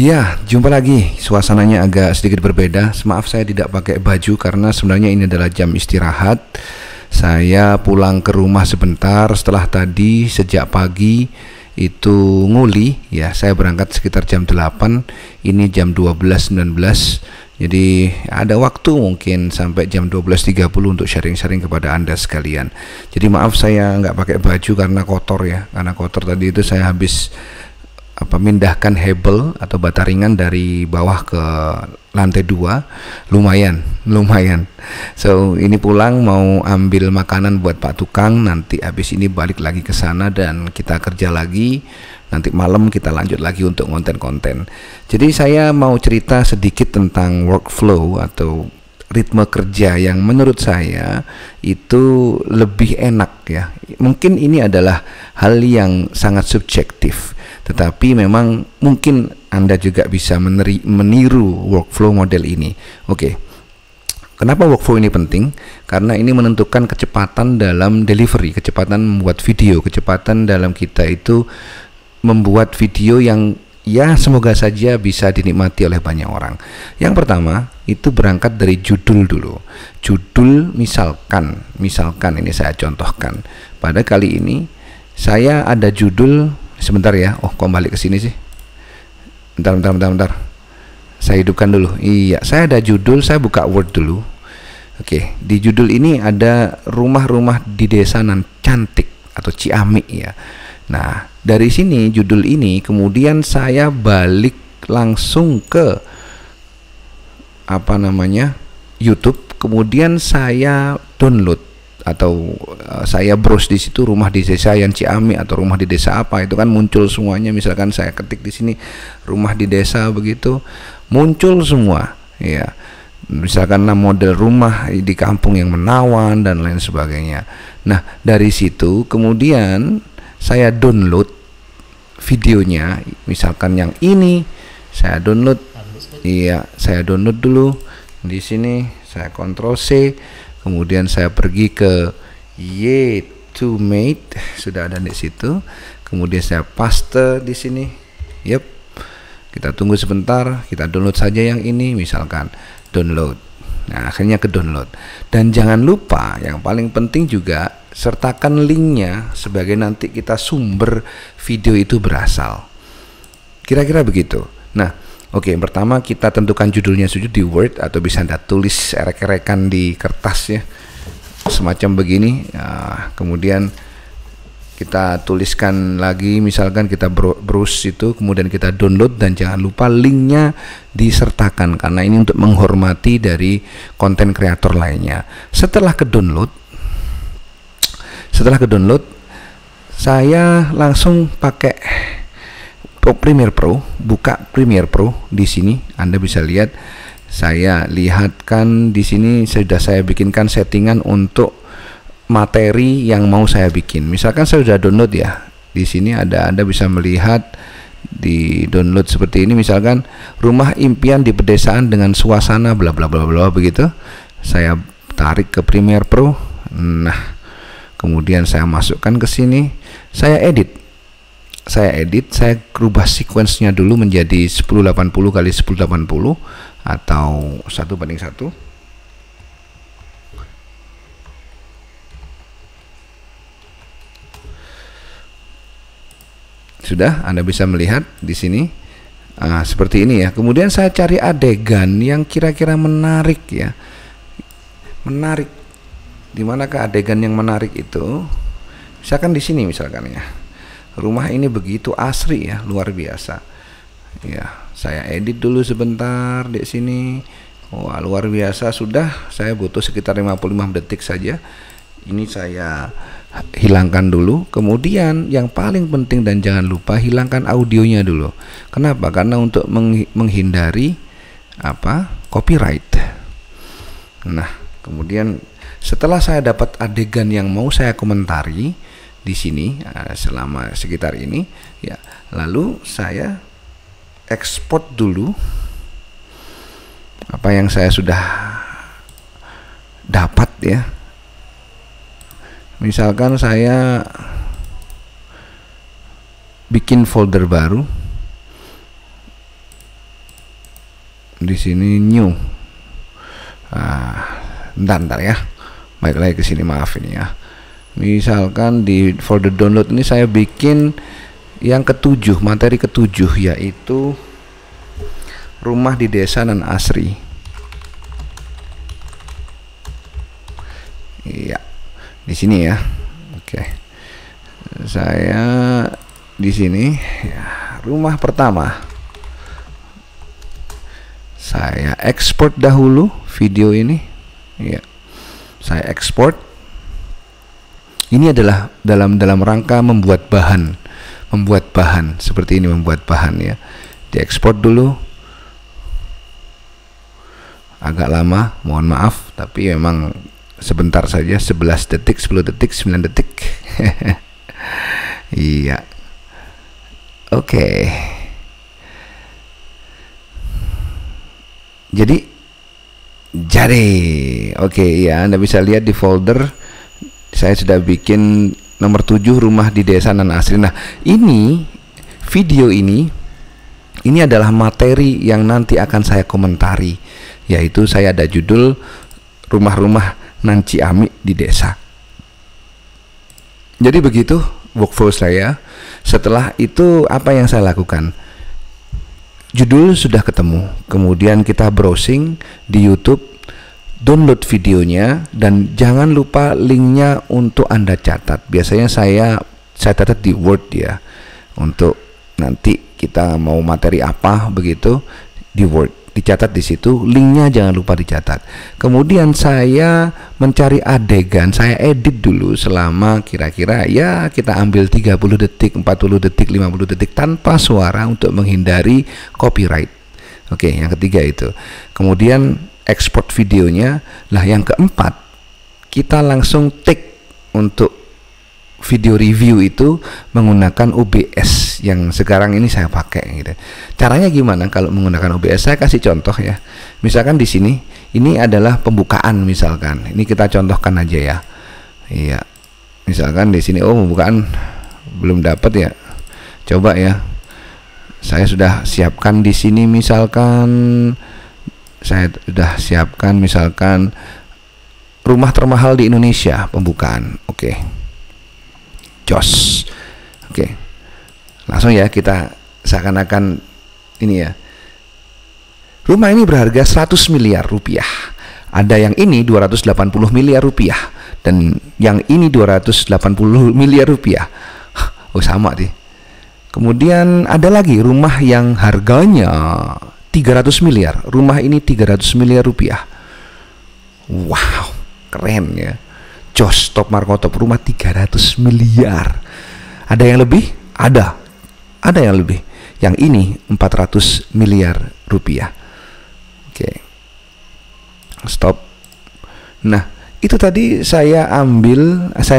Ya, jumpa lagi. Suasananya agak sedikit berbeda. Maaf saya tidak pakai baju karena sebenarnya ini adalah jam istirahat. Saya pulang ke rumah sebentar setelah tadi sejak pagi itu nguli ya. Saya berangkat sekitar jam 8. Ini jam 12.19. Jadi ada waktu mungkin sampai jam 12.30 untuk sharing-sharing kepada Anda sekalian. Jadi maaf saya nggak pakai baju karena kotor ya. Karena kotor tadi itu saya habis memindahkan hebel atau bata ringan dari bawah ke lantai 2. lumayan. So ini pulang mau ambil makanan buat Pak Tukang, nanti habis ini balik lagi ke sana dan kita kerja lagi. Nanti malam kita lanjut lagi untuk konten-konten. Jadi saya mau cerita sedikit tentang workflow atau ritme kerja yang menurut saya itu lebih enak ya. Mungkin ini adalah hal yang sangat subjektif, tetapi memang mungkin Anda juga bisa meniru workflow model ini. Oke. Kenapa workflow ini penting? Karena ini menentukan kecepatan dalam delivery, kecepatan membuat video, kecepatan dalam kita itu membuat video yang ya semoga saja bisa dinikmati oleh banyak orang. Yang pertama itu berangkat dari judul dulu. Judul misalkan ini saya contohkan. Pada kali ini saya ada judul, sebentar ya. Oh, kok balik ke sini sih? Bentar. Saya hidupkan dulu. Iya, saya ada judul, saya buka Word dulu. Oke, di judul ini ada rumah-rumah di desa nan cantik atau Ciamik ya. Nah, dari sini judul ini kemudian saya balik langsung ke YouTube, kemudian saya download atau saya browse di situ rumah di desa yang Ciamik atau rumah di desa apa, itu kan muncul semuanya. Misalkan saya ketik di sini rumah di desa, begitu muncul semua ya. Misalkan model rumah di kampung yang menawan dan lain sebagainya. Nah, dari situ kemudian saya download videonya, misalkan yang ini saya download. Iya, saya download dulu. Di sini saya Ctrl C, kemudian saya pergi ke Y2Mate, sudah ada di situ. Kemudian saya paste di sini. Yep. Kita tunggu sebentar, kita download saja yang ini, misalkan download. Nah, akhirnya ke download. Dan jangan lupa yang paling penting juga sertakan linknya sebagai nanti kita sumber video itu berasal. Kira-kira begitu. Nah, oke, pertama kita tentukan judulnya saja di Word atau bisa Anda tulis erek-erekan di kertas ya. Semacam begini. Nah, kemudian kita tuliskan lagi, misalkan kita browse itu, kemudian kita download dan jangan lupa linknya disertakan karena ini untuk menghormati dari konten kreator lainnya. Setelah ke download, saya langsung pakai Premiere Pro, buka Premiere Pro di sini. Anda bisa lihat, saya lihatkan di sini sudah saya bikinkan settingan untuk materi yang mau saya bikin. Misalkan saya sudah download ya. Di sini Anda bisa melihat di download seperti ini, misalkan rumah impian di pedesaan dengan suasana bla bla bla bla begitu. Saya tarik ke Premiere Pro. Nah, kemudian saya masukkan ke sini, saya edit, saya rubah sequence-nya dulu menjadi 1080 kali 1080 atau 1:1. Sudah, Anda bisa melihat di sini seperti ini ya. Kemudian saya cari adegan yang kira-kira menarik ya. Menarik. Di manakah adegan yang menarik itu? Misalkan di sini misalkan ya. Rumah ini begitu asri ya, luar biasa. Ya, saya edit dulu sebentar di sini. Wah, luar biasa. Sudah, saya butuh sekitar 55 detik saja. Ini saya hilangkan dulu. Kemudian yang paling penting dan jangan lupa hilangkan audionya dulu. Kenapa? Karena untuk menghindari copyright. Nah, kemudian setelah saya dapat adegan yang mau saya komentari di sini selama sekitar ini ya, lalu saya ekspor dulu apa yang saya sudah dapat ya. Misalkan saya bikin folder baru, di sini new. Ntar ya, balik lagi ke sini, maaf ini ya. Misalkan di folder download ini saya bikin yang ketujuh, materi ketujuh, yaitu rumah di desa nan asri. Iya, di sini ya. Oke, saya di sini ya, rumah pertama. Saya ekspor dahulu video ini. Ya, saya ekspor. Ini adalah dalam rangka membuat bahan seperti ini, membuat bahan ya. Diekspor dulu. Agak lama, mohon maaf, tapi memang sebentar saja, 11 detik, 10 detik, 9 detik. Iya. Oke. Jadi oke ya, Anda bisa lihat di folder saya sudah bikin nomor 7, rumah di desa nan asri. Nah, ini video ini adalah materi yang nanti akan saya komentari, yaitu saya ada judul rumah-rumah nan ciamik di desa. Jadi begitu workflow saya. Setelah itu apa yang saya lakukan? Judul sudah ketemu, kemudian kita browsing di YouTube, download videonya, dan jangan lupa linknya untuk Anda catat. Biasanya saya catat di Word ya, untuk nanti kita mau materi apa begitu di Word, dicatat di situ, linknya jangan lupa dicatat. Kemudian saya mencari adegan, saya edit dulu selama kira-kira ya kita ambil 30 detik, 40 detik, 50 detik tanpa suara untuk menghindari copyright. Oke, yang ketiga itu. Kemudian ekspor videonya. Lah yang keempat, kita langsung take untuk video review itu menggunakan OBS yang sekarang ini saya pakai gitu. Caranya gimana kalau menggunakan OBS? Saya kasih contoh ya. Misalkan di sini ini adalah pembukaan misalkan. Ini kita contohkan aja ya. Iya. Misalkan di sini pembukaan belum dapat ya. Coba ya. Saya sudah siapkan di sini misalkan rumah termahal di Indonesia pembukaan. Oke. Jos. Oke. Langsung ya kita seakan-akan ini ya. Rumah ini berharga 100 miliar rupiah. Ada yang ini 280 miliar rupiah dan yang ini 280 miliar rupiah. Oh, sama deh. Kemudian ada lagi rumah yang harganya 300 miliar. Rumah ini 300 miliar rupiah. Wow, keren ya. Jos, top markotop, rumah 300 miliar. Ada yang lebih? Ada yang lebih. Yang ini 400 miliar rupiah. Oke. Stop. Nah, itu tadi saya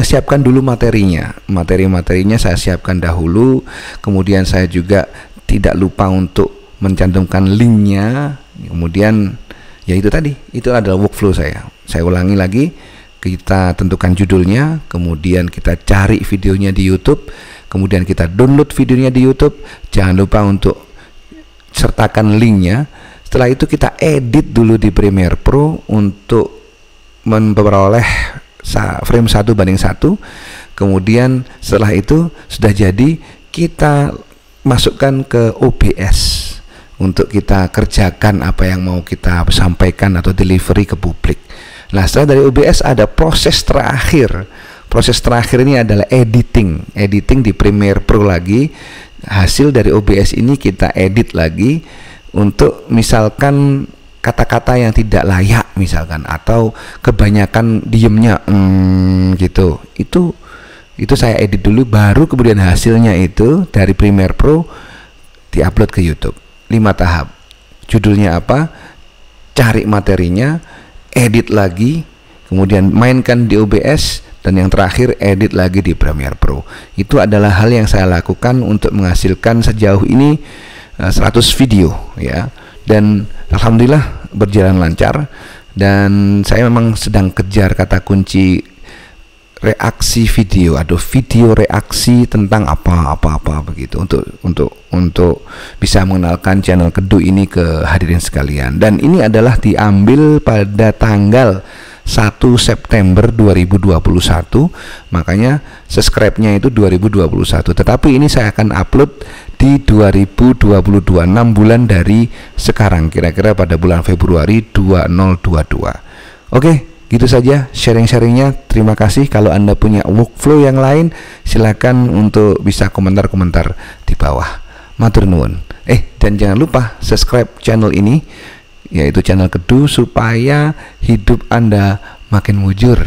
siapkan dulu materinya. Materi-materinya saya siapkan dahulu. Kemudian saya juga tidak lupa untuk mencantumkan linknya. Kemudian ya itu tadi, itu adalah workflow saya. Saya ulangi lagi. Kita tentukan judulnya, kemudian kita cari videonya di YouTube, kemudian kita download videonya di YouTube. Jangan lupa untuk sertakan linknya. Setelah itu kita edit dulu di Premiere Pro untuk memperoleh frame 1:1. Kemudian setelah itu sudah jadi, kita masukkan ke OBS untuk kita kerjakan apa yang mau kita sampaikan atau delivery ke publik. Nah, setelah dari OBS ada proses terakhir. Proses terakhir ini adalah editing di Premiere Pro lagi. Hasil dari OBS ini kita edit lagi untuk misalkan kata-kata yang tidak layak misalkan, atau kebanyakan diemnya gitu. Itu saya edit dulu, baru kemudian hasilnya itu dari Premiere Pro diupload ke YouTube. 5 tahap. Judulnya apa? Cari materinya, edit lagi, kemudian mainkan di OBS, dan yang terakhir edit lagi di Premiere Pro. Itu adalah hal yang saya lakukan untuk menghasilkan sejauh ini 100 video ya. Dan alhamdulillah berjalan lancar, dan saya memang sedang kejar kata kunci reaksi video, video reaksi tentang apa begitu, untuk bisa mengenalkan channel Kedu ini ke hadirin sekalian. Dan ini adalah diambil pada tanggal 1 September 2021, makanya subscribe-nya itu 2021, tetapi ini saya akan upload di 2022, 6 bulan dari sekarang, kira-kira pada bulan Februari 2022. Oke, gitu saja sharing-sharingnya. Terima kasih. Kalau Anda punya workflow yang lain, silakan untuk bisa komentar-komentar di bawah. Matur nuwun. Dan jangan lupa subscribe channel ini, yaitu channel Kedu, supaya hidup Anda makin mujur.